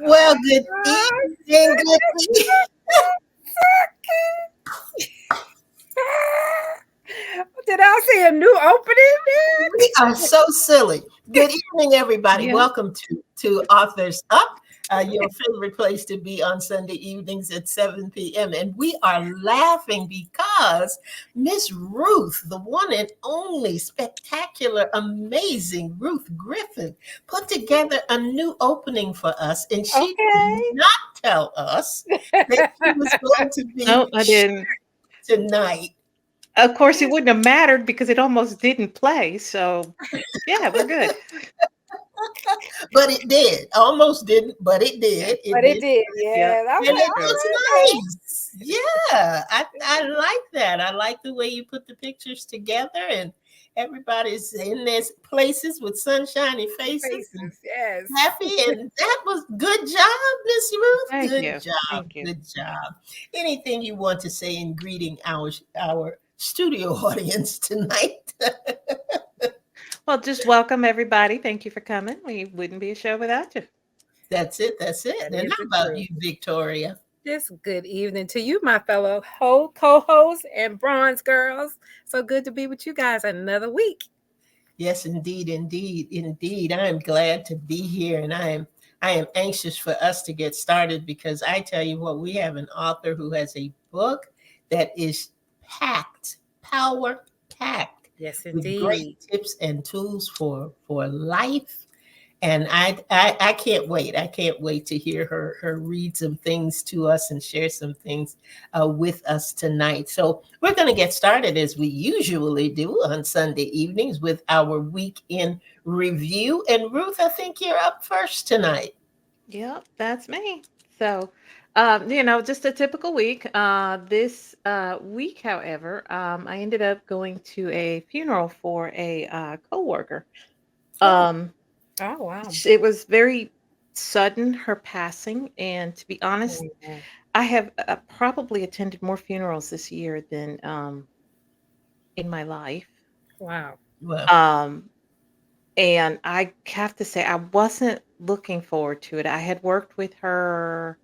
Well, good evening. Good evening. Did I see a new opening We are so silly. Good evening, everybody. Yeah. Welcome to Authors Up, your favorite place to be on Sunday evenings at 7 p.m. And we are laughing because Miss Ruth, the one and only spectacular, amazing Ruth Griffin, put together a new opening for us. And she did there? not tell us that she was going to be No, I didn't. tonight. Of course, it wouldn't have mattered because it almost didn't play. So, yeah, we're good. But it did. Almost didn't, but it Yeah. did. It But it did. did, Yeah. yeah. I was And like, it all True. looks right nice. Yeah. I like that. I like the way you put the pictures together and everybody's in their places with sunshiny now. faces and Faces, yes. happy. And that was good job, Miss Ruth. Thank Good you. job. Thank you. Good job. Anything you want to say in greeting our studio audience tonight? Well, just welcome everybody. Thank you for coming. We wouldn't be a show without you. That's it. That's it. That And is how the about truth. you, Victoria? This good evening to you, my fellow co-hosts and bronze girls. So good to be with you guys another week. Yes, indeed, indeed, indeed. I am glad to be here, and I am anxious for us to get started because I tell you what, we have an author who has a book that is packed, power packed, Yes, with great indeed. tips and tools for life. And I can't wait. I can't wait to hear her read some things to us and share some things with us tonight. So we're going to get started as we usually do on Sunday evenings with our week in review. And Ruth, I think you're up first tonight. Yep, that's me. So, just a typical week. This week, however, I ended up going to a funeral for a coworker. Oh, Um, Oh, wow. it was very sudden, her passing, and to be honest, Oh, I have probably attended more funerals this year than in my life. wow. well, Um, and I have to say, I wasn't looking forward to it. I had worked with her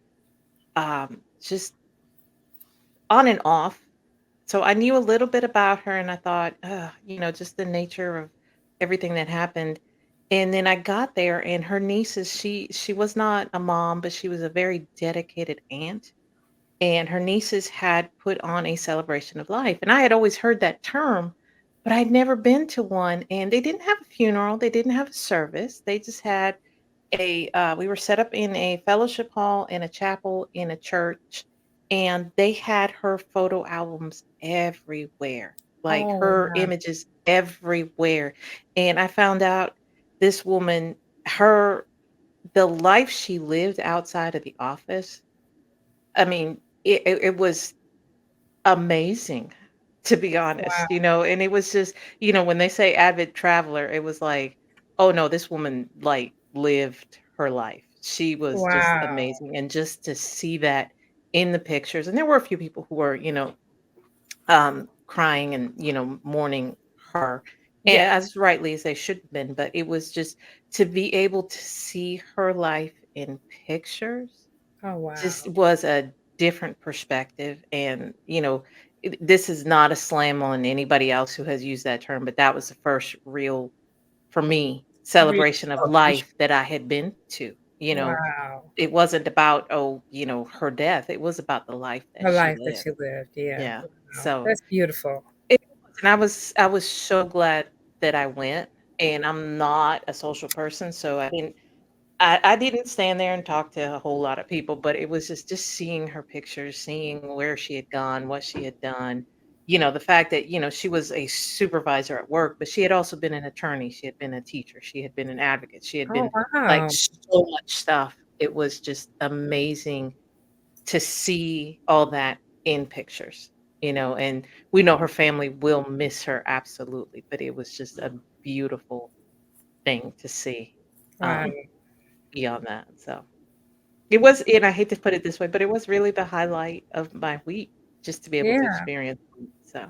just on and off. So I knew a little bit about her and I thought, just the nature of everything that happened. And then I got there and her nieces, she was not a mom, but she was a very dedicated aunt. And her nieces had put on a celebration of life. And I had always heard that term, but I'd never been to one. And they didn't have a funeral, they didn't have a service. They just had we were set up in a fellowship hall in a chapel in a church, and they had her photo albums everywhere, like Oh, her wow. images everywhere. And I found out this woman, her the life she lived outside of the office, I mean, it was amazing, to be honest, Wow. and it was just, when they say avid traveler, it was like, oh no, this woman like lived her life. She was just Wow. amazing. And just to see that in the pictures, and there were a few people who were, crying and, mourning her, and Yeah. as rightly as they should have been, but it was just to be able to see her life in pictures Oh, just wow. was a different perspective. And, this is not a slam on anybody else who has used that term, but that was the first real, for me, real celebration of celebration. life that I had been to. Wow. It wasn't about, oh, her death. It was about the life that The she life that lived. you lived. Yeah. Yeah. Wow. So That's beautiful. it was, and I was so glad that I went. And I'm not a social person, so I didn't stand there and talk to a whole lot of people, but it was just seeing her pictures, seeing where she had gone, what she had done. The fact that, she was a supervisor at work, but she had also been an attorney, she had been a teacher, she had been an advocate, she had Oh, been like wow. so much stuff. It was just amazing to see all that in pictures, and we know her family will miss her absolutely, but it was just a beautiful thing to see. Wow. Um, Beyond that, so it was, and I hate to put it this way, but it was really the highlight of my week just to be able to Yeah. experience it, so,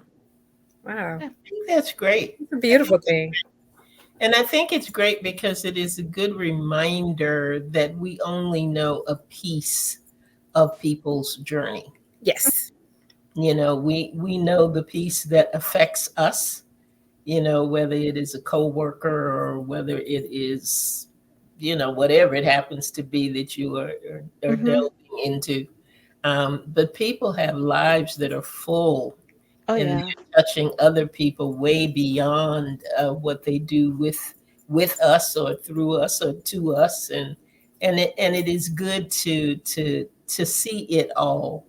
Wow. yeah. I think that's great. It's a I beautiful think thing. And I think it's great because it is a good reminder that we only know a piece of people's journey. Yes. We know the piece that affects us, whether it is a coworker or whether it is, whatever it happens to be that you are Mhm. delving into. But people have lives that are full, Oh, and yeah. they're touching other people way beyond what they do with us or through us or to us, and it is good to see it all,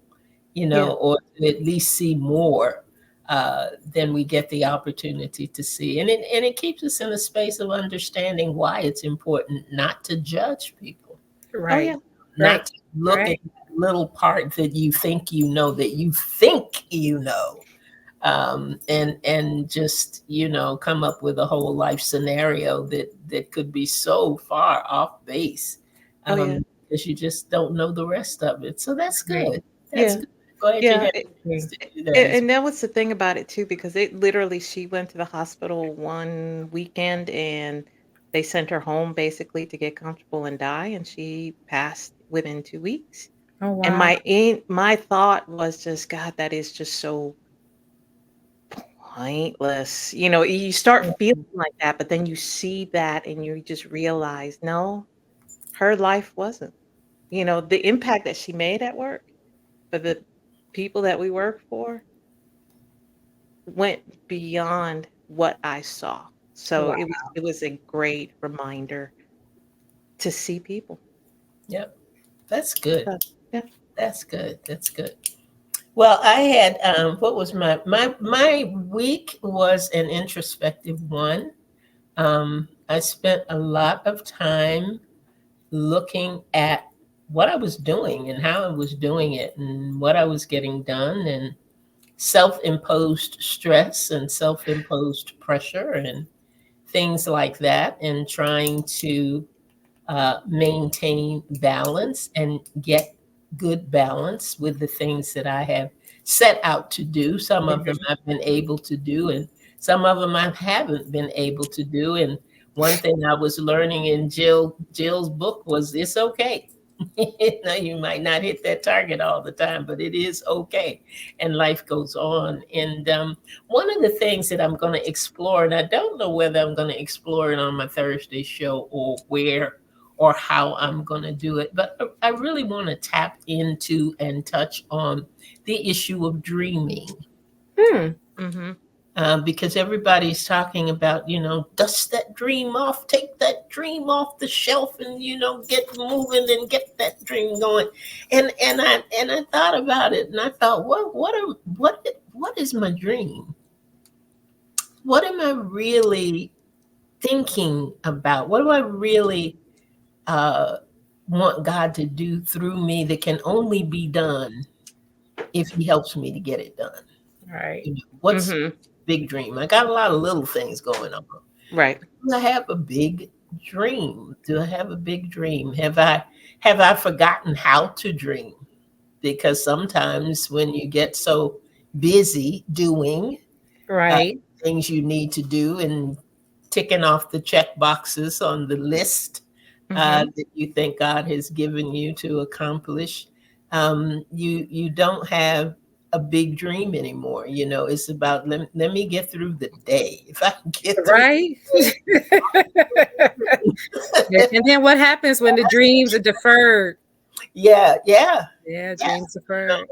Yeah. or to at least see more than we get the opportunity to see, and it keeps us in a space of understanding why it's important not to judge people, Oh, yeah. Right. not Right. to look at Right. that little part that you think that you think and just come up with a whole life scenario that could be so far off base, Oh, yeah. because you just don't know the rest of it. So that's Right. good. That's Yeah. good. Glad you Yeah. had It, a chance to do that as and that was the thing about it too, because it literally she went to the hospital one weekend and they sent her home basically to get comfortable and die, and she passed within 2 weeks. Oh And wow. my thought was just, God, that is just so pointless. You start well. feeling like that, but then you see that and you just realize, no, her life wasn't. The impact that she made at work for the people that we work for went beyond what I saw. So Wow. it was a great reminder to see people. Yep, that's good. So, yeah. That's good. That's good. Well, I had what was my week was an introspective one. I spent a lot of time looking at what I was doing and how I was doing it and what I was getting done, and self-imposed stress and self-imposed pressure and things like that, and trying to maintain balance and get good balance with the things that I have set out to do. Some of them Mhm. I've been able to do, and some of them I haven't been able to do. And one thing I was learning in Jill's book was it's okay. Now, you might not hit that target all the time, but it is okay, and life goes on. And one of the things that I'm going to explore, and I don't know whether I'm going to explore it on my Thursday show or where or how I'm going to do it. But I really want to tap into and touch on the issue of dreaming, Hmm. Mhm. because everybody's talking about, dust that dream off, take that dream off the shelf, and get moving and get that dream going. And I thought about it, and I thought, what is my dream? What am I really thinking about? What do I really uh, want God to do through me that can only be done if He helps me to get it done? Right. What's Mhm. big dream? I got a lot of little things going on. Right. Do I have a big dream? Do I have a big dream? Have I forgotten how to dream? Because sometimes when you get so busy doing uh, Right. things you need to do and ticking off the check boxes on the list Mhm. that you think God has given you to accomplish, you don't have a big dream anymore. It's about let me get through the day. If I can get through Right. the day. And then what happens when the dreams are deferred? Yeah, yeah, Yeah, yeah. dreams deferred.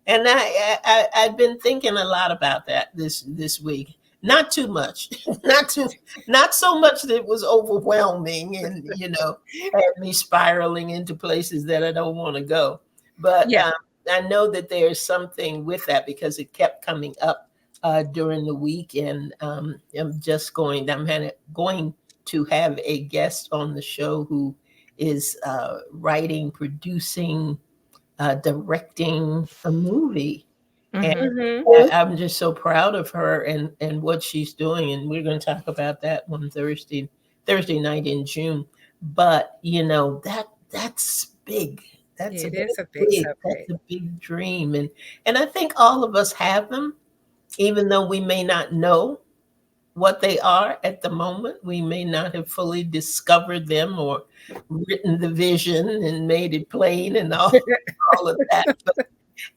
And I've been thinking a lot about that this week. Not too much, not so much that it was overwhelming and had me spiraling into places that I don't want to go. But Yeah. I know that there's something with that because it kept coming up during the week, and I'm going to have a guest on the show who is writing, producing, directing a movie, and Mhm. Mhm. I'm just so proud of her and what she's doing. And we're going to talk about that on Thursday night in June. But that's big. That's a It big, is a big big. That's subject. a big dream, and I think all of us have them, even though we may not know what they are at the moment. We may not have fully discovered them or written the vision and made it plain and all of that.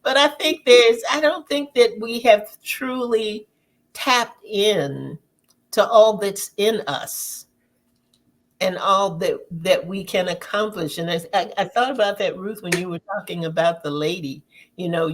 But I don't think that we have truly tapped in to all that's in us and all that we can accomplish. And I thought about that, Ruth, when you were talking about the lady. You know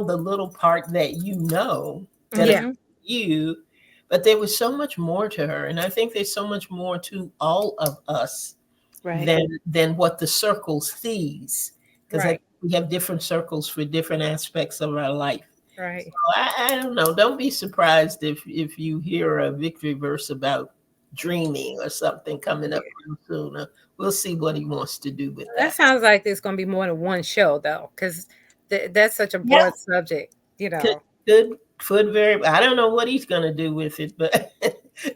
the little part that that Yeah. affects you, but there was so much more to her, and I think there's so much more to all of us Right. than what the circle sees, because Right. we have different circles for different aspects of our life. Right. I don't know. Don't be surprised if you hear a victory verse about dreaming or something coming up real soon. We'll see what he wants to do with That that. sounds like there's going to be more than one show, though, because that's such a Yeah, broad subject, good. Very. I don't know what he's going to do with it, but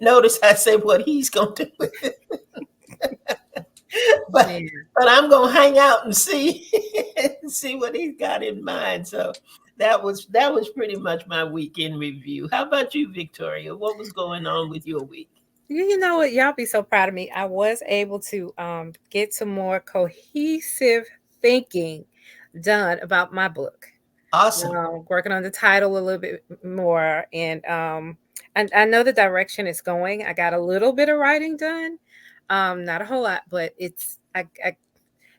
notice I say what he's going to do with it. but Yeah. but I'm going to hang out and see see what he's got in mind. So that was pretty much my weekend review. How about you, Victoria? What was going on with your week? You know what? Y'all be so proud of me. I was able to get some more cohesive thinking done about my book. Awesome. Working on the title a little bit more, and I know the direction it's going. I got a little bit of writing done, not a whole lot, but I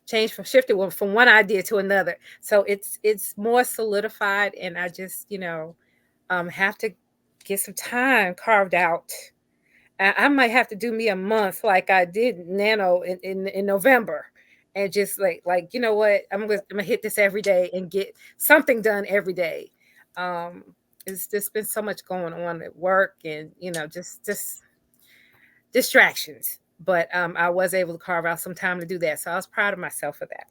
changed shifted from one idea to another, so it's more solidified, and I just have to get some time carved out. I might have to do me a month like I did Nano in November, and just like you know what, I'm gonna hit this every day and get something done every day. Um, it's just been so much going on at work, and just distractions. But I was able to carve out some time to do that, so I was proud of myself for that.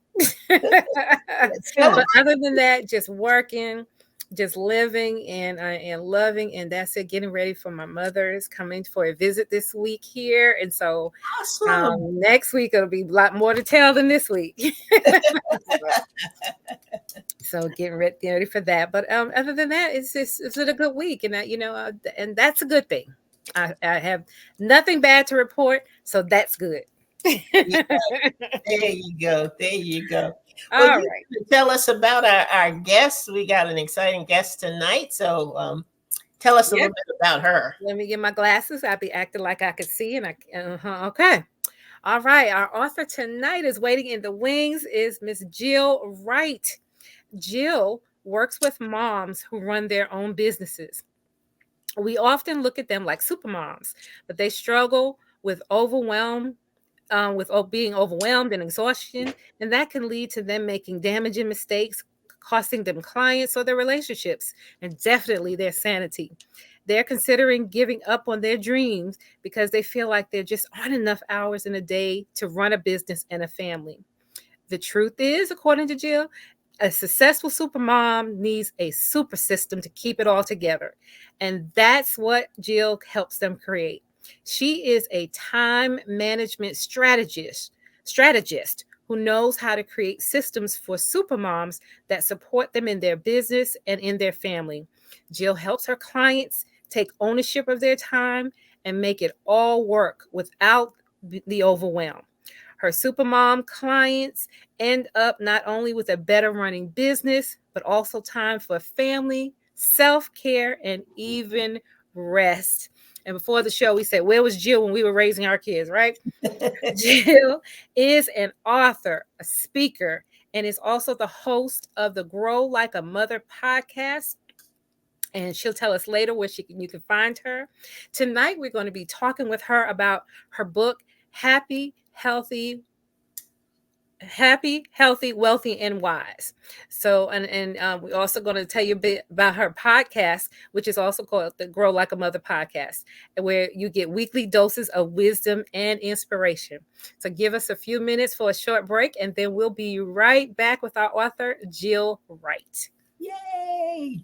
But other than that, just working, just living and loving, and that's it. Getting ready for my mother is coming for a visit this week here, and so Awesome. next week it'll be a lot more to tell than this week. So getting ready for that. But other than that, it's been a good week, and and that's a good thing. I have nothing bad to report, so that's good. Yeah, there you go. There you go. All Well, you right. tell us about our guest. We got an exciting guest tonight. So tell us a Yeah. little bit about her. Let me get my glasses. I'll be acting like I could see, and okay. All right. Our author tonight is waiting in the wings is Miss Jill Wright. Jill works with moms who run their own businesses. We often look at them like super moms, but they struggle with being overwhelmed and exhaustion, and that can lead to them making damaging mistakes, costing them clients or their relationships, and definitely their sanity. They're considering giving up on their dreams because they feel like there just aren't enough hours in a day to run a business and a family. The truth is, according to Jill, a successful supermom needs a super system to keep it all together. And that's what Jill helps them create. She is a time management strategist who knows how to create systems for supermoms that support them in their business and in their family. Jill helps her clients take ownership of their time and make it all work without the overwhelm. Her supermom clients end up not only with a better running business, but also time for family, self-care, and even rest. And before the show, we said, where was Jill when we were raising our kids, right? Jill is an author, a speaker, and is also the host of the Grow Like a Mother podcast. And she'll tell us later where you can find her. Tonight, we're going to be talking with her about her book, Happy, Healthy, Wealthy, and Wise. So, and we're also going to tell you a bit about her podcast, which is also called the Grow Like a Mother podcast, where you get weekly doses of wisdom and inspiration. So give us a few minutes for a short break, and then we'll be right back with our author, Jill Wright. Yay!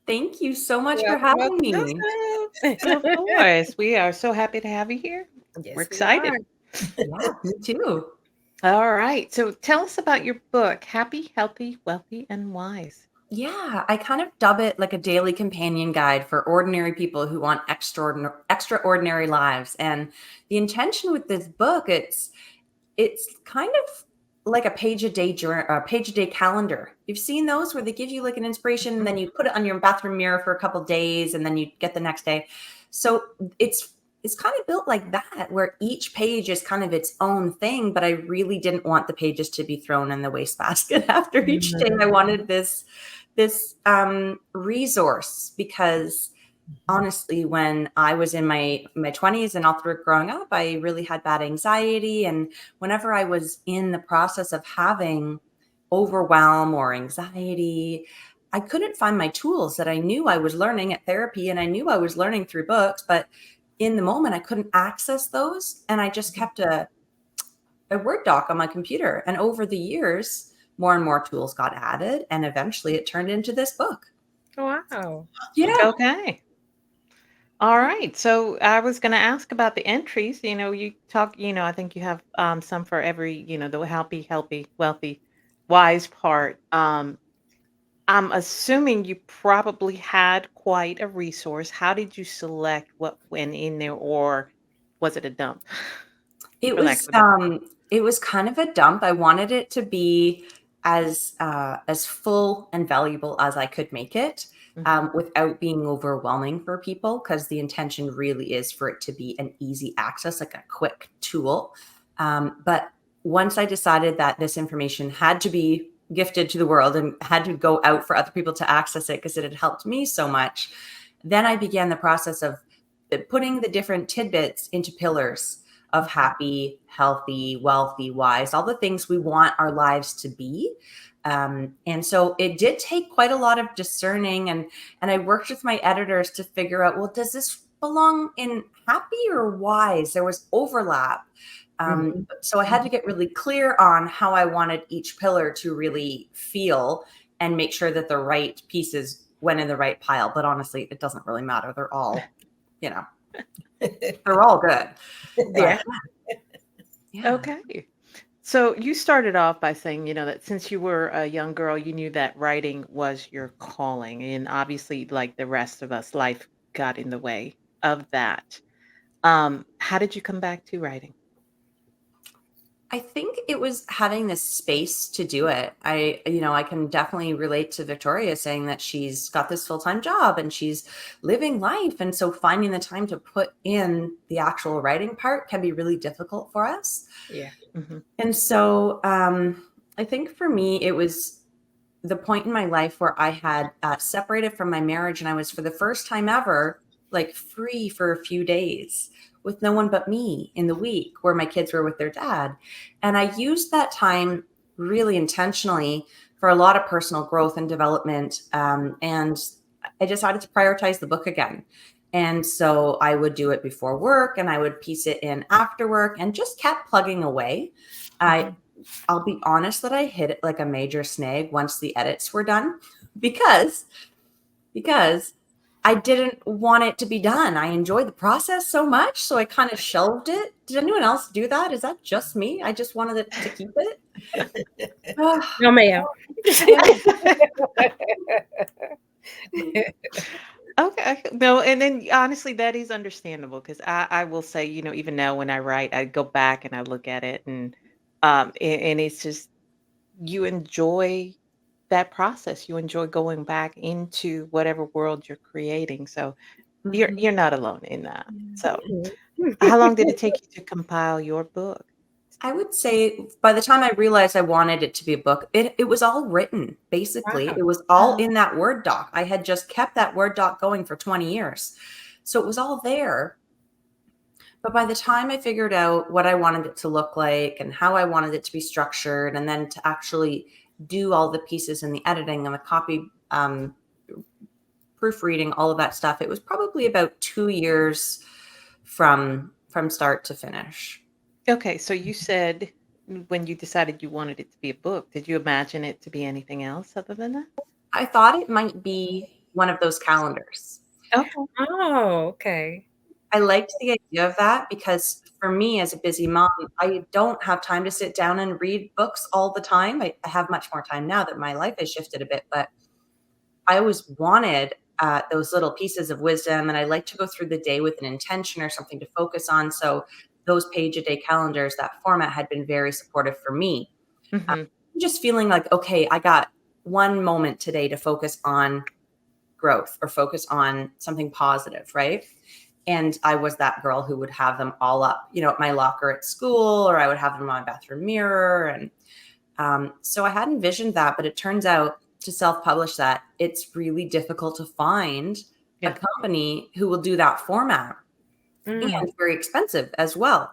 Thank you so much for Welcome, having welcome, me. welcome. Of course. We are so happy to have you here. We're Yes, we excited. are. Yeah, me too. All right. So tell us about your book, Happy, Healthy, Wealthy, and Wise. Yeah, I kind of dub it like a daily companion guide for ordinary people who want extraordinary lives. And the intention with this book, it's kind of like a page a day calendar. You've seen those where they give you like an inspiration and then you put it on your bathroom mirror for a couple days and then you get the next day. So it's kind of built like that, where each page is kind of its own thing, but I really didn't want the pages to be thrown in the wastebasket after each day. I wanted this resource because honestly, when I was in my 20s and all through growing up, I really had bad anxiety. And whenever I was in the process of having overwhelm or anxiety, I couldn't find my tools that I knew I was learning at therapy and I knew I was learning through books, but in the moment I couldn't access those. And I just kept a Word doc on my computer. And over the years, more and more tools got added. And eventually it turned into this book. Wow. Yeah. Okay. All right. So I was going to ask about the entries. You talk, I think you have some for every, the happy, healthy, wealthy, wise part. I'm assuming you probably had quite a resource. How did you select what went in there, or was it a dump? It For lack was of a better. it was kind of a dump. I wanted it to be as full and valuable as I could make it, Mhm. without being overwhelming for people, because the intention really is for it to be an easy access, like a quick tool. But once I decided that this information had to be gifted to the world and had to go out for other people to access it because it had helped me so much, then I began the process of putting the different tidbits into pillars of happy, healthy, wealthy, wise, all the things we want our lives to be. And so it did take quite a lot of discerning, and I worked with my editors to figure out, well, does this belong in happy or wise? There was overlap. Mhm. So I had to get really clear on how I wanted each pillar to really feel and make sure that the right pieces went in the right pile. But honestly, it doesn't really matter. They're all, you know, they're all good. Yeah. But yeah. Okay. So you started off by saying, that since you were a young girl, you knew that writing was your calling. And obviously, like the rest of us, life got in the way of that. How did you come back to writing? I think it was having this space to do it. I can definitely relate to Victoria saying that she's got this full-time job and she's living life. And so finding the time to put in the actual writing part can be really difficult for us. Yeah. Mhm. And so I think for me, it was the point in my life where I had separated from my marriage and I was for the first time ever like free for a few days with no one but me in the week where my kids were with their dad. And I used that time really intentionally for a lot of personal growth and development. And I decided to prioritize the book again. And so I would do it before work and I would piece it in after work and just kept plugging away. I I'll be honest that I hit it like a major snag once the edits were done because because I didn't want it to be done. I enjoyed the process so much, so I kind of shelved it. Did anyone else do that? Is that just me? I just wanted it to keep it. No, ma'am. Yeah. Okay. No, and then honestly, that is understandable because I will say, even now when I write, I go back and I look at it and it's just you enjoy that process. You enjoy going back into whatever world you're creating. So you're Mhm. you're not alone in that. So Mhm. how long did it take you to compile your book? I would say by the time I realized I wanted it to be a book, it was all written, basically. Wow. It was all in that Word doc. I had just kept that Word doc going for 20 years. So it was all there. But by the time I figured out what I wanted it to look like and how I wanted it to be structured, and then to actually do all the pieces and the editing and the copy, proofreading, all of that stuff, it was probably about 2 years from start to finish. Okay, so you said when you decided you wanted it to be a book, did you imagine it to be anything else other than that? I thought it might be one of those calendars. Okay. Oh, okay. I liked the idea of that because for me as a busy mom, I don't have time to sit down and read books all the time. I have much more time now that my life has shifted a bit, but I always wanted those little pieces of wisdom, and I like to go through the day with an intention or something to focus on. So those page-a-day calendars, that format had been very supportive for me. Hmm. Just feeling like, okay, I got one moment today to focus on growth or focus on something positive, right? And I was that girl who would have them all up, at my locker at school, or I would have them on my bathroom mirror. And so I had envisioned that, but it turns out to self-publish that, it's really difficult to find a Yeah. company who will do that format, Mm. and very expensive as well.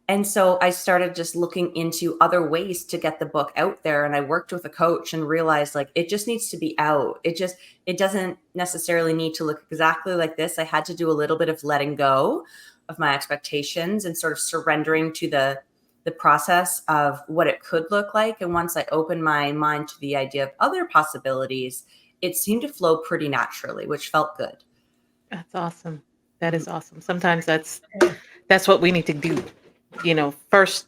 And so I started just looking into other ways to get the book out there. And I worked with a coach and realized like it just needs to be out. It doesn't necessarily need to look exactly like this. I had to do a little bit of letting go of my expectations and sort of surrendering to the process of what it could look like. And once I opened my mind to the idea of other possibilities, it seemed to flow pretty naturally, which felt good. That's awesome. That is awesome. Sometimes that's what we need to do. First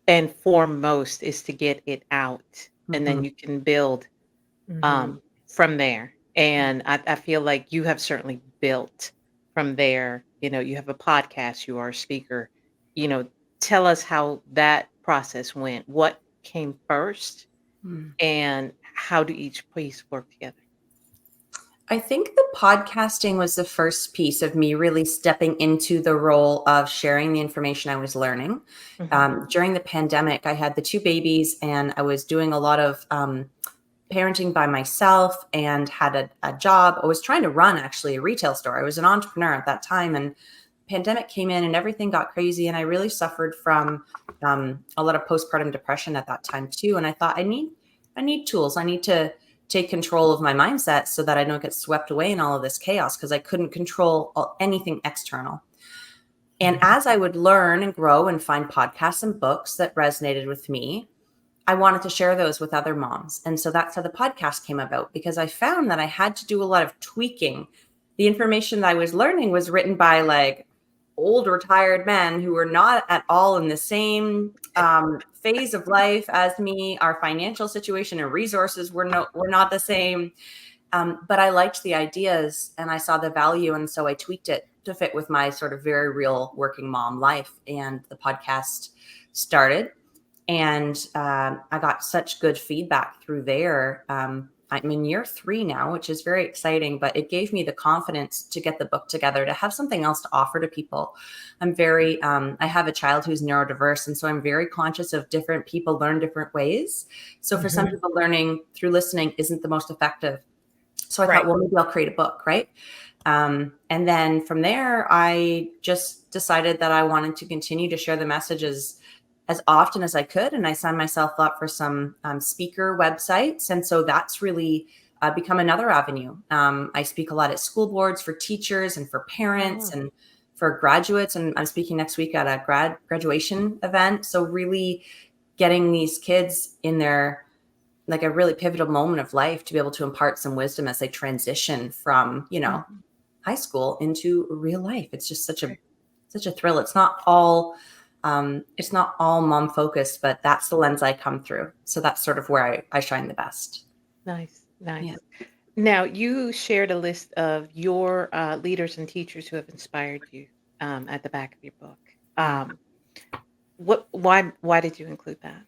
and foremost is to get it out, and then Mhm. you can build from there. And I feel like you have certainly built from there. You have a podcast, you are a speaker. You know, tell us how that process went. What came first, Mm. and how do each piece work together? I think the podcasting was the first piece of me really stepping into the role of sharing the information I was learning. Mhm. During the pandemic, I had the two babies and I was doing a lot of parenting by myself and had a job. I was trying to run actually a retail store. I was an entrepreneur at that time, and pandemic came in and everything got crazy. And I really suffered from a lot of postpartum depression at that time too. And I thought I need tools. I need to take control of my mindset so that I don't get swept away in all of this chaos, because I couldn't control anything external. And as I would learn and grow and find podcasts and books that resonated with me, I wanted to share those with other moms. And so that's how the podcast came about, because I found that I had to do a lot of tweaking. The information that I was learning was written by like old retired men who were not at all in the same phase of life as me. Our financial situation and resources were not the same. But I liked the ideas and I saw the value. And so I tweaked it to fit with my sort of very real working mom life. And the podcast started. And I got such good feedback through there. I'm in year 3 now, which is very exciting, but it gave me the confidence to get the book together, to have something else to offer to people. I have a child who's neurodiverse, and so I'm very conscious of different people learn different ways. So for some people, learning through listening isn't the most effective. So I Right. thought, well, maybe I'll create a book, right? And then from there, I just decided that I wanted to continue to share the messages as often as I could. And I signed myself up for some speaker websites. And so that's really become another avenue. I speak a lot at school boards for teachers and for parents and for graduates. And I'm speaking next week at a graduation event. So really getting these kids in their, like a really pivotal moment of life to be able to impart some wisdom as they transition from, high school into real life. It's just such a thrill. It's not all mom focused, but that's the lens I come through. So that's sort of where I shine the best. Nice. Yeah. Now, you shared a list of your leaders and teachers who have inspired you at the back of your book. Why did you include that?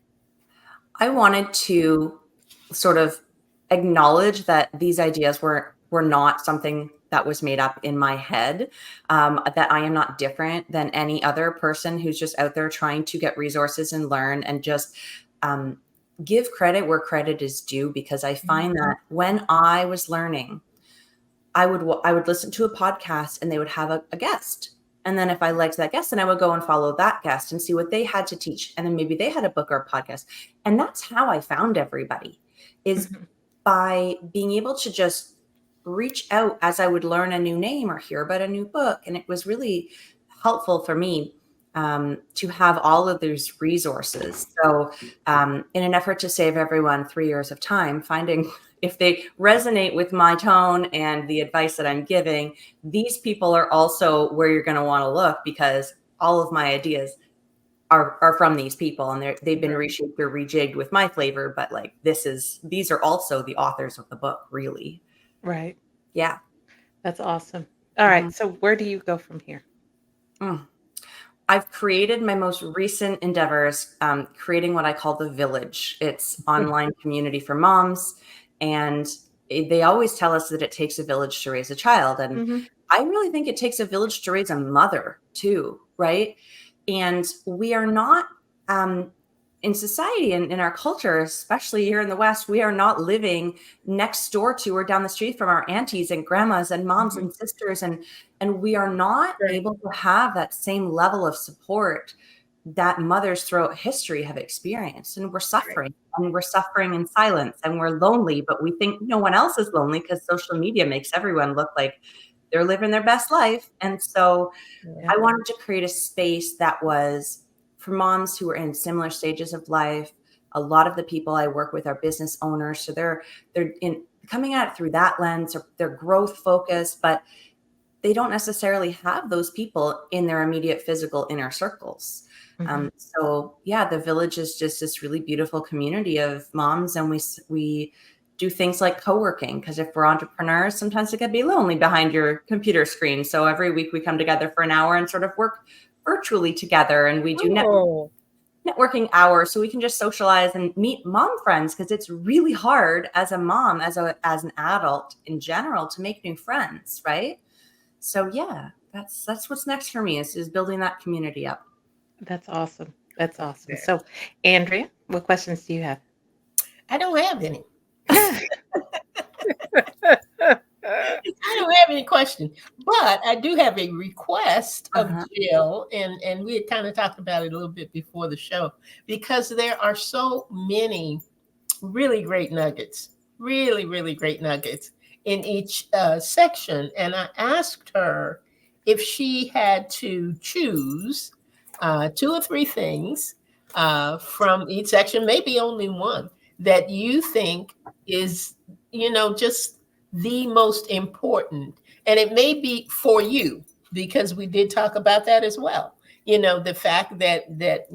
I wanted to sort of acknowledge that these ideas were not something that was made up in my head, that I am not different than any other person who's just out there trying to get resources and learn, and just give credit where credit is due. Because I find that when I was learning, I would listen to a podcast and they would have a guest. And then if I liked that guest, then I would go and follow that guest and see what they had to teach. And then maybe they had a book or a podcast. And that's how I found everybody, is by being able to just reach out as I would learn a new name or hear about a new book. And it was really helpful for me to have all of these resources. So in an effort to save everyone 3 years of time, finding if they resonate with my tone and the advice that I'm giving, these people are also where you're going to want to look, because all of my ideas are from these people, and they've been reshaped or rejigged with my flavor. But like, these are also the authors of the book, really. Right. Yeah. That's awesome. All right. So where do you go from here? I've created my most recent endeavors, creating what I call the Village. It's online community for moms, and they always tell us that it takes a village to raise a child, and I really think it takes a village to raise a mother too, right? And we are not, in society and in our culture, especially here in the West, we are not living next door to or down the street from our aunties and grandmas and moms and sisters, and we are not able to have that same level of support that mothers throughout history have experienced. And we're suffering, and we're suffering in silence, and we're lonely, but we think no one else is lonely because social media makes everyone look like they're living their best life. And so I wanted to create a space that was for moms who are in similar stages of life. A lot of the people I work with are business owners, so they're coming at it through that lens, or they're growth focused, but they don't necessarily have those people in their immediate physical inner circles. So yeah, the Village is just this really beautiful community of moms, and we do things like co-working, because if we're entrepreneurs, sometimes it can be lonely behind your computer screen. So every week we come together for an hour and sort of work virtually together, and we do networking hours, so we can just socialize and meet mom friends, because it's really hard as a mom, as an adult in general, to make new friends, right? So yeah, that's what's next for me, is building that community up. That's awesome. That's awesome. So, Andrea, what questions do you have? I don't have any. I don't have any questions, but I do have a request of Jill, and we had kind of talked about it a little bit before the show, because there are so many really great nuggets, really great nuggets in each section. And I asked her if she had to choose 2 or 3 things from each section, maybe only one, that you think is, just the most important. And it may be for you, because we did talk about that as well. The fact that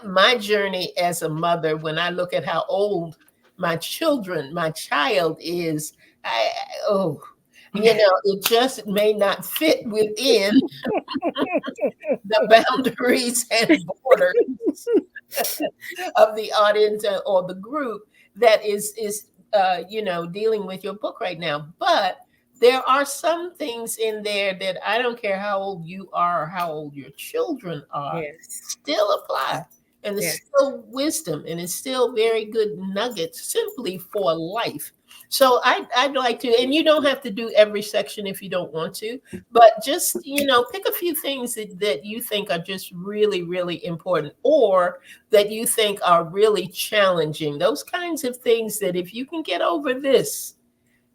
my journey as a mother, when I look at how old my child is, it just may not fit within the boundaries and borders of the audience or the group that is dealing with your book right now. But there are some things in there that, I don't care how old you are or how old your children are, still apply. And it's still wisdom, and it's still very good nuggets simply for life. So I'd like to, and you don't have to do every section if you don't want to, but just, pick a few things that you think are just really important, or that you think are really challenging. Those kinds of things that if you can get over this,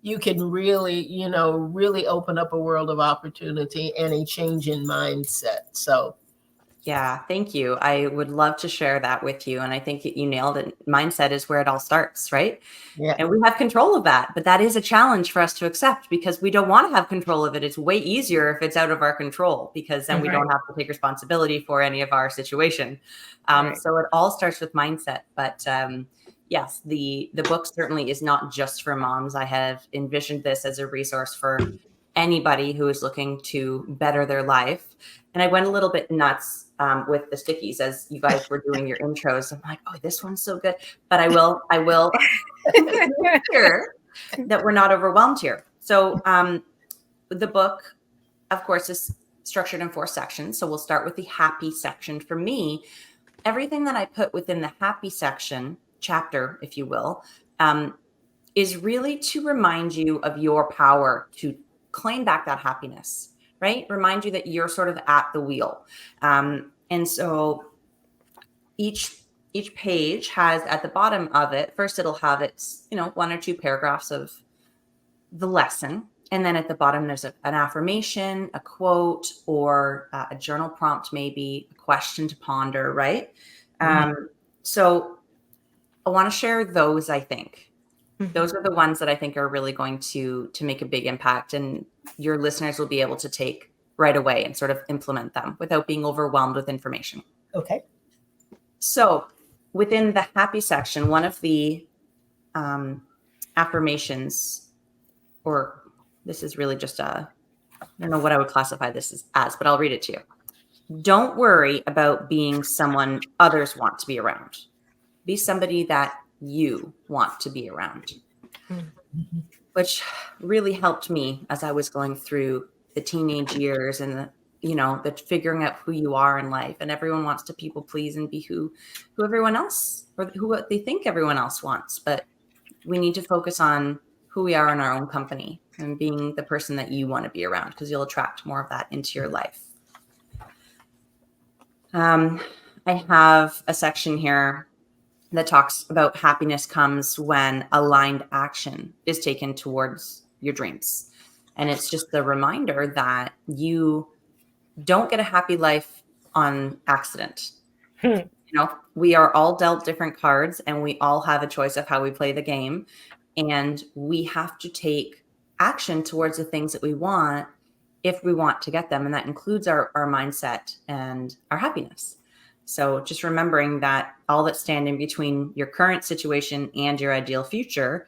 you can really, really open up a world of opportunity and a change in mindset. So yeah, thank you. I would love to share that with you. And I think you nailed it. Mindset is where it all starts, right? Yeah. And we have control of that. But that is a challenge for us to accept, because we don't want to have control of it. It's way easier if it's out of our control, because then we don't have to take responsibility for any of our situation. So it all starts with mindset. But yes, the book certainly is not just for moms. I have envisioned this as a resource for anybody who is looking to better their life. And I went a little bit nuts with the stickies as you guys were doing your intros. I'm like, oh, this one's so good. But I will make sure that we're not overwhelmed here. So the book, of course, is structured in 4 sections. So we'll start with the happy section. For me, everything that I put within the happy section, chapter, if you will, is really to remind you of your power to claim back that happiness, right? Remind you that you're sort of at the wheel. And so each page has, at the bottom of it, first it'll have its, 1 or 2 paragraphs of the lesson. And then at the bottom, there's an affirmation, a quote, or a journal prompt, maybe a question to ponder, right? So I want to share those, I think. Those are the ones that I think are really going to make a big impact, and your listeners will be able to take right away and sort of implement them without being overwhelmed with information. Okay. So within the happy section, one of the affirmations, or this is really just I don't know what I would classify this as, but I'll read it to you. Don't worry about being someone others want to be around. Be somebody that you want to be around, which really helped me as I was going through the teenage years and the figuring out who you are in life. And everyone wants to people please and be who everyone else, or who they think everyone else wants. But we need to focus on who we are in our own company and being the person that you want to be around, because you'll attract more of that into your life. I have a section here that talks about happiness comes when aligned action is taken towards your dreams. And it's just a reminder that you don't get a happy life on accident. We are all dealt different cards, and we all have a choice of how we play the game. And we have to take action towards the things that we want if we want to get them. And that includes our mindset and our happiness. So just remembering that all that's standing between your current situation and your ideal future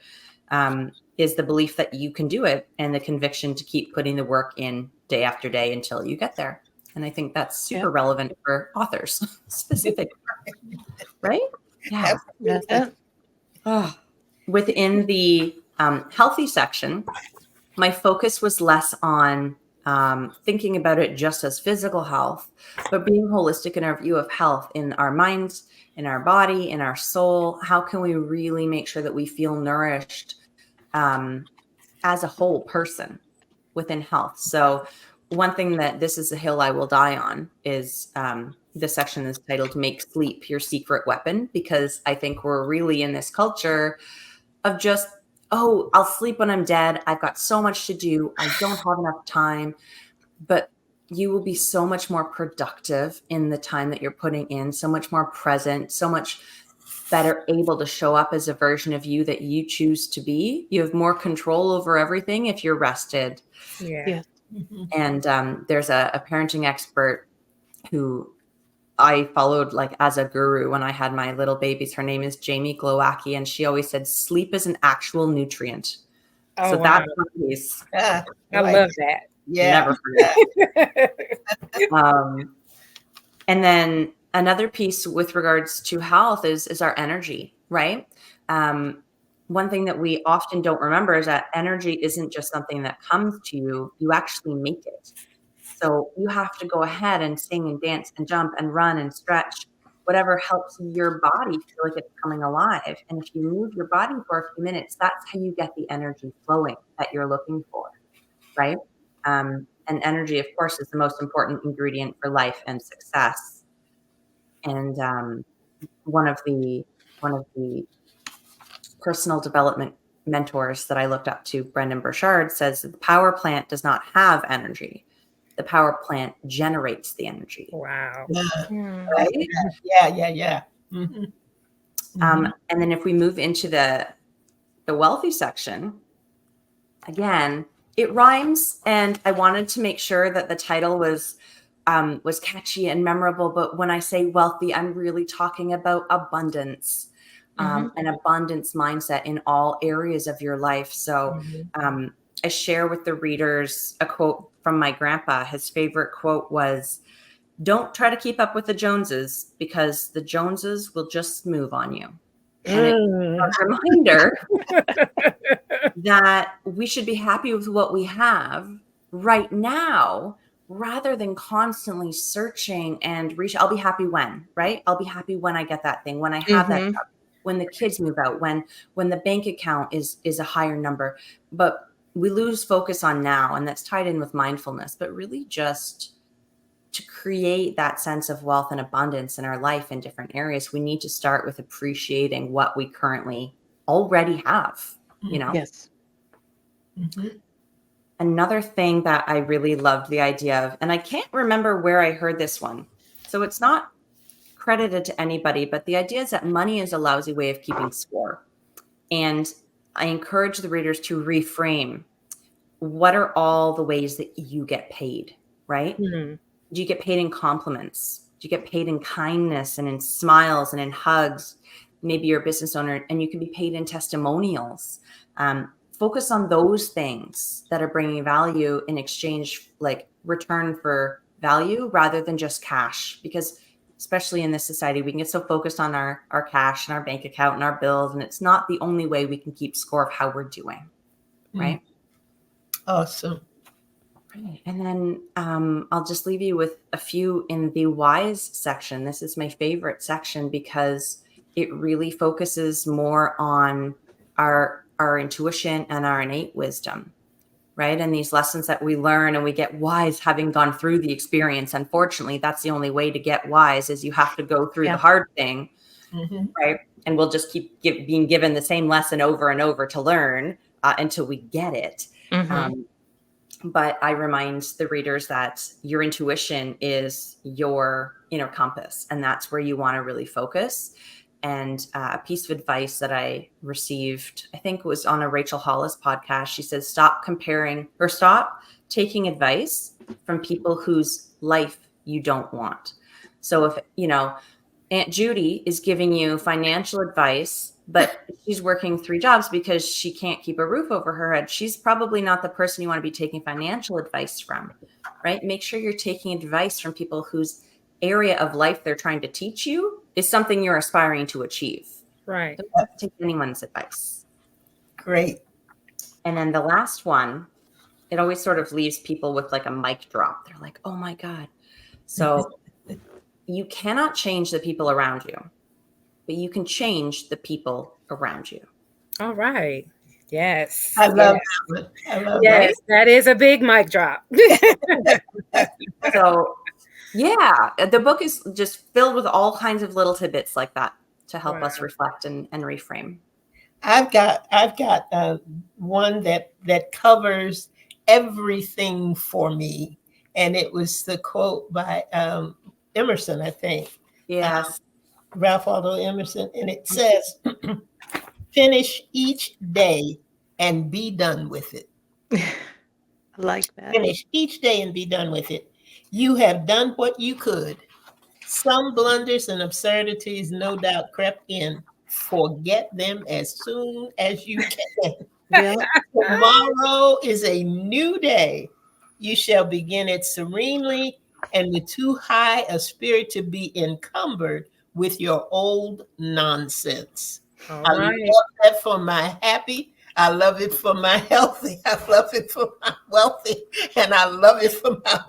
is the belief that you can do it, and the conviction to keep putting the work in day after day until you get there. And I think that's super relevant for authors specifically, right? Yeah. That's it. Oh. Within the healthy section, my focus was less on thinking about it just as physical health, but being holistic in our view of health in our minds, in our body, in our soul. How can we really make sure that we feel nourished as a whole person within health? So one thing that this is a hill I will die on is the section is titled Make Sleep Your Secret Weapon, because I think we're really in this culture of just, oh, I'll sleep when I'm dead. I've got so much to do. I don't have enough time. But you will be so much more productive in the time that you're putting in, so much more present, so much better able to show up as a version of you that you choose to be. You have more control over everything if you're rested. Yeah. And there's a parenting expert who I followed like as a guru when I had my little babies. Her name is Jamie Glowacki, and she always said sleep is an actual nutrient. Oh, So wow. that's one piece. I love that. Yeah. Never forget. And then another piece with regards to health is our energy, right? One thing that we often don't remember is that energy isn't just something that comes to you. You actually make it. So you have to go ahead and sing and dance and jump and run and stretch, whatever helps your body feel like it's coming alive. And if you move your body for a few minutes, that's how you get the energy flowing that you're looking for, right? And energy, of course, is the most important ingredient for life and success. And one of the personal development mentors that I looked up to, Brendan Burchard, says the power plant does not have energy. The power plant generates the energy. Wow. Right? Yeah. Mm-hmm. And then if we move into the wealthy section, again, it rhymes, and I wanted to make sure that the title was catchy and memorable. But when I say wealthy, I'm really talking about abundance, an abundance mindset in all areas of your life. So I share with the readers a quote from my grandpa. His favorite quote was, "Don't try to keep up with the Joneses, because the Joneses will just move on you." And it's a reminder that we should be happy with what we have right now, rather than constantly searching and reach. I'll be happy when, right? I'll be happy when I get that thing, when I have that job, when the kids move out, when the bank account is a higher number. But we lose focus on now, and that's tied in with mindfulness, but really just to create that sense of wealth and abundance in our life in different areas, we need to start with appreciating what we currently already have, Yes. Another thing that I really loved the idea of, and I can't remember where I heard this one, so it's not credited to anybody, but the idea is that money is a lousy way of keeping score. And I encourage the readers to reframe, what are all the ways that you get paid, right? Mhm. Do you get paid in compliments? Do you get paid in kindness and in smiles and in hugs? Maybe you're a business owner and you can be paid in testimonials. Focus on those things that are bringing value in exchange, like return for value, rather than just cash. Because especially in this society, we can get so focused on our cash and our bank account and our bills, and it's not the only way we can keep score of how we're doing, right? Awesome. Right. And then I'll just leave you with a few in the whys section. This is my favorite section because it really focuses more on our intuition and our innate wisdom, right? And these lessons that we learn and we get wise having gone through the experience. Unfortunately, that's the only way to get wise, is you have to go through Yeah. the hard thing, Mm-hmm. right? And we'll just keep being given the same lesson over and over to learn until we get it. Mhm. But I remind the readers that your intuition is your inner compass, and that's where you want to really focus. And a piece of advice that I received, I think it was on a Rachel Hollis podcast. She says, stop comparing, or stop taking advice from people whose life you don't want. So if, Aunt Judy is giving you financial advice, but she's working 3 jobs because she can't keep a roof over her head, she's probably not the person you want to be taking financial advice from, right? Make sure you're taking advice from people whose area of life they're trying to teach you is something you're aspiring to achieve. Right. Don't take anyone's advice. Great. And then the last one, it always sort of leaves people with like a mic drop. They're like, oh my God. So you cannot change the people around you, but you can change the people around you. All right. Yes. I love Yes. that one. I love Yes, that is a big mic drop. So yeah, the book is just filled with all kinds of little tidbits like that to help us Wow. reflect and reframe. I've got one that covers everything for me, and it was the quote by Emerson, I think, Yes. Ralph Waldo Emerson, and it says, "Finish each day and be done with it. I like that. Finish each day and be done with it. You have done what you could. Some blunders and absurdities no doubt crept in. Forget them as soon as you can. Yeah. Tomorrow is a new day. You shall begin it serenely and with too high a spirit to be encumbered with your old nonsense." All I right. love that for my happy. I love it for my healthy. I love it for my wealthy. And I love it for my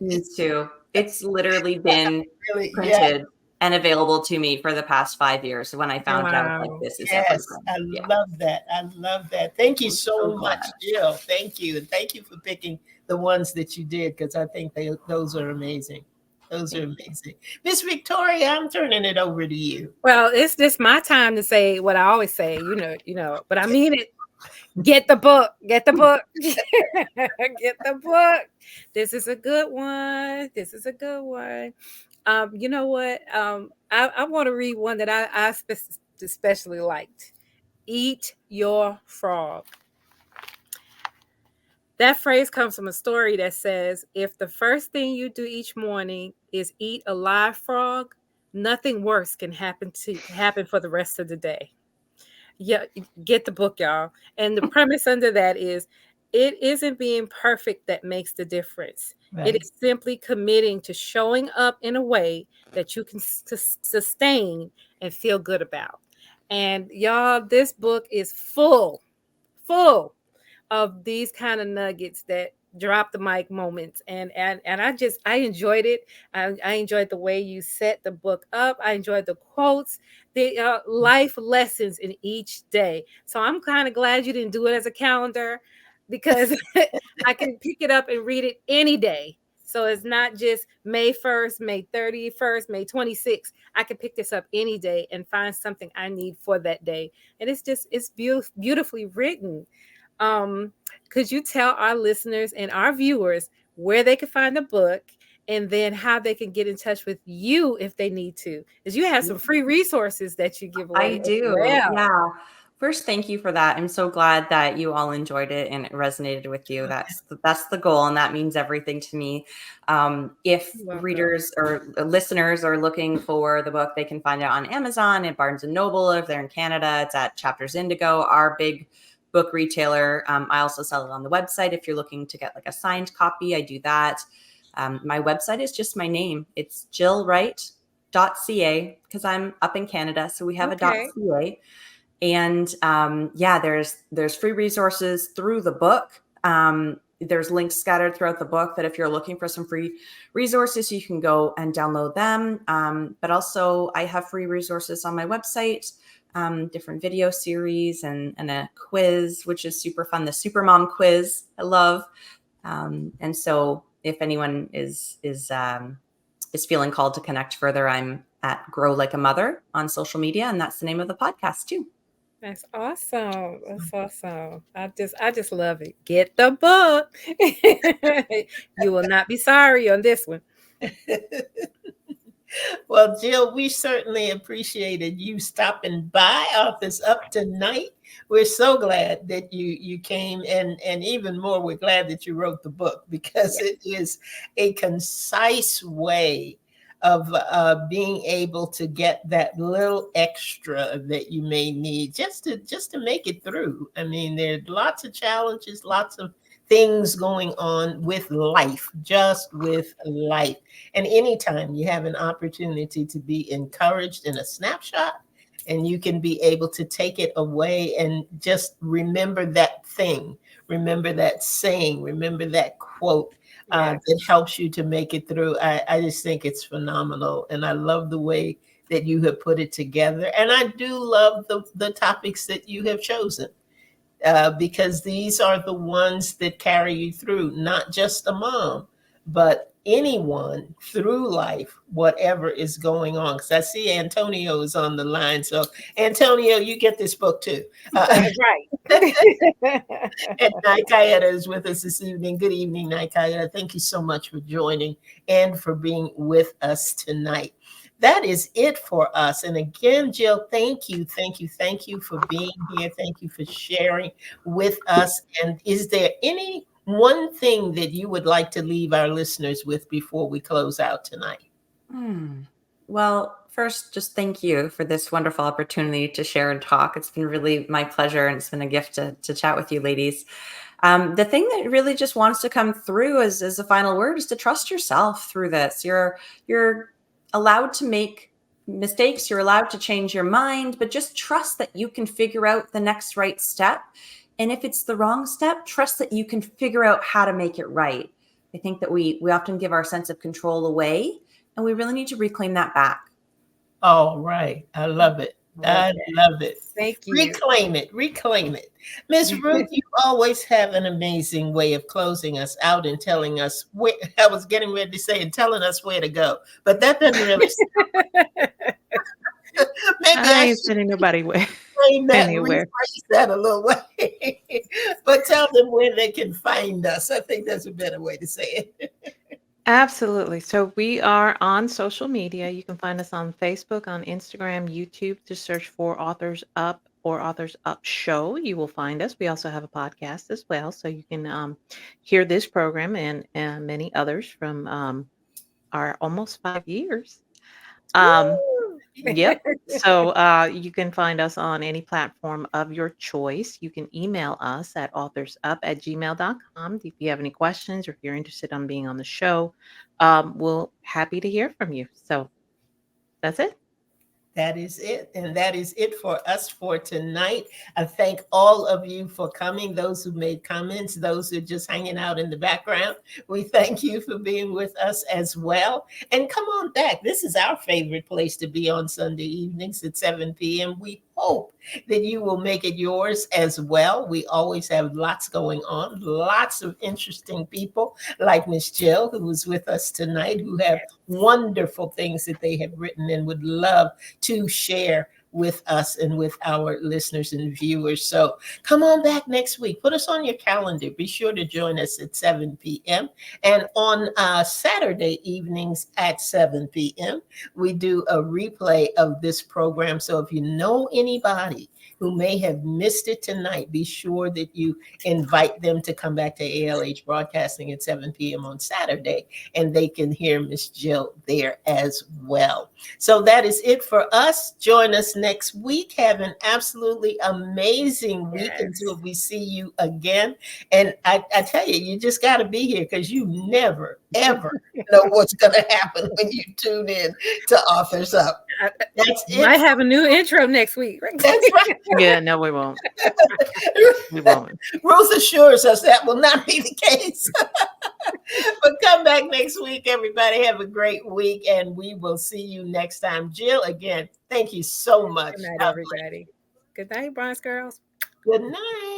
Me wise. too. It's literally been Really, yeah. printed and available to me for the past 5 years. When I found out, like, Wow. this is Yes, everything. I Yeah. love that. I love that. Thank you I'm so so much, glad. Jill. Thank you. And thank you for picking the ones that you did, because I think those are amazing. Those are Thank you. amazing. Miss Victoria, I'm turning it over to you. Well, it's just my time to say what I always say, but I mean it. Get the book. Get the book. Get the book. This is a good one. This is a good one. You know what? I want to read one that I especially liked. Eat your frog. That phrase comes from a story that says, if the first thing you do each morning is eat a live frog, nothing worse can happen for the rest of the day. Yeah, get the book, y'all. And the premise under that is, it isn't being perfect that makes the difference. It Right. is simply committing to showing up in a way that you can sustain and feel good about. And y'all, this book is full of these kind of nuggets that drop the mic moments, and I enjoyed it. I enjoyed the way you set the book up. I enjoyed the quotes, the life lessons in each day. So I'm kind of glad you didn't do it as a calendar, because I can pick it up and read it any day. So it's not just May 1st, May 31st, May 26th. I can pick this up any day and find something I need for that day. And it's beautifully written. Could you tell our listeners and our viewers where they can find the book, and then how they can get in touch with you if they need to? Because you have some free resources that you give away I as do. well. Yeah. First, thank you for that. I'm so glad that you all enjoyed it and it resonated with you. That's the goal, and that means everything to me. If You're welcome. readers or listeners are looking for the book, they can find it on Amazon and Barnes and Noble. If they're in Canada, it's at Chapters Indigo, our big book retailer. I also sell it on the website. If you're looking to get like a signed copy, I do that. My website is just my name. It's jillwright.ca because I'm up in Canada, so we have a Okay. .ca. And yeah, there's free resources through the book. There's links scattered throughout the book that if you're looking for some free resources, you can go and download them. But also I have free resources on my website, different video series and a quiz, which is super fun. The Supermom quiz, I love. And so if anyone is feeling called to connect further, I'm at Grow Like a Mother on social media. And that's the name of the podcast too. That's awesome. That's awesome. I just love it. Get the book. You will not be sorry on this one. Well, Jill, we certainly appreciated you stopping by Authors Up tonight. We're so glad that you came, and even more, we're glad that you wrote the book because it is a concise way of being able to get that little extra that you may need just to make it through. I mean, there's lots of challenges, lots of things going on with life, just with life. And anytime you have an opportunity to be encouraged in a snapshot, and you can be able to take it away and just remember that thing, remember that saying, remember that quote that helps you to make it through. I just think it's phenomenal. And I love the way that you have put it together. And I do love the topics that you have chosen. Because these are the ones that carry you through, not just a mom, but anyone through life, whatever is going on. Because I see Antonio is on the line. So, Antonio, you get this book too. Right. And Naikayeta is with us this evening. Good evening, Naikayeta. Thank you so much for joining and for being with us tonight. That is it for us. And again, Jill, thank you for being here. Thank you for sharing with us. And is there any one thing that you would like to leave our listeners with before we close out tonight? Well, first, just thank you for this wonderful opportunity to share and talk. It's been really my pleasure, and it's been a gift to chat with you ladies. The thing that really just wants to come through as a final word is to trust yourself through this. You're allowed to make mistakes. You're allowed to change your mind, but just trust that you can figure out the next right step. And if it's the wrong step, trust that you can figure out how to make it right. I think that we often give our sense of control away, and we really need to reclaim that back. All right. I love it. I love it. Thank you. Reclaim it. Ms. Ruth, you always have an amazing way of closing us out and telling us where, I was getting ready to say, and telling us where to go, but that doesn't really maybe I I ain't should sending nobody away frame that, anywhere. rephrase that a little way. But tell them where they can find us. I think that's a better way to say it. Absolutely. So we are on social media. You can find us on Facebook, on Instagram, YouTube. Just search for Authors Up or Authors Up Show. You will find us. We also have a podcast as well, so you can hear this program and many others from our almost 5 years. Yep. So you can find us on any platform of your choice. You can email us at authorsup@gmail.com if you have any questions or if you're interested on being on the show. We'll happy to hear from you. So that's it. That is it. And that is it for us for tonight. I thank all of you for coming, those who made comments, those who are just hanging out in the background. We thank you for being with us as well. And come on back. This is our favorite place to be on Sunday evenings at 7 p.m. We hope that you will make it yours as well. We always have lots going on, lots of interesting people like Miss Jill, who was with us tonight, who have wonderful things that they have written and would love to share with us and with our listeners and viewers. So come on back next week. Put us on your calendar. Be sure to join us at 7 p.m. And on Saturday evenings at 7 p.m., we do a replay of this program. So if you know anybody who may have missed it tonight, be sure that you invite them to come back to ALH Broadcasting at 7 p.m. on Saturday, and they can hear Miss Jill there as well. So that is it for us. Join us next week. Have an absolutely amazing week until we see you again. And I tell you, you just got to be here because you never, ever know what's going to happen when you tune in to Authors Up. That's it. Might have a new intro next week. Right? That's right. Yeah, no, we won't. We won't. Ruth assures us that will not be the case. But come back next week, everybody. Have a great week, and we will see you next time. Jill, again, thank you so much. Good night, everybody. Good night, Bronze Girls. Good night.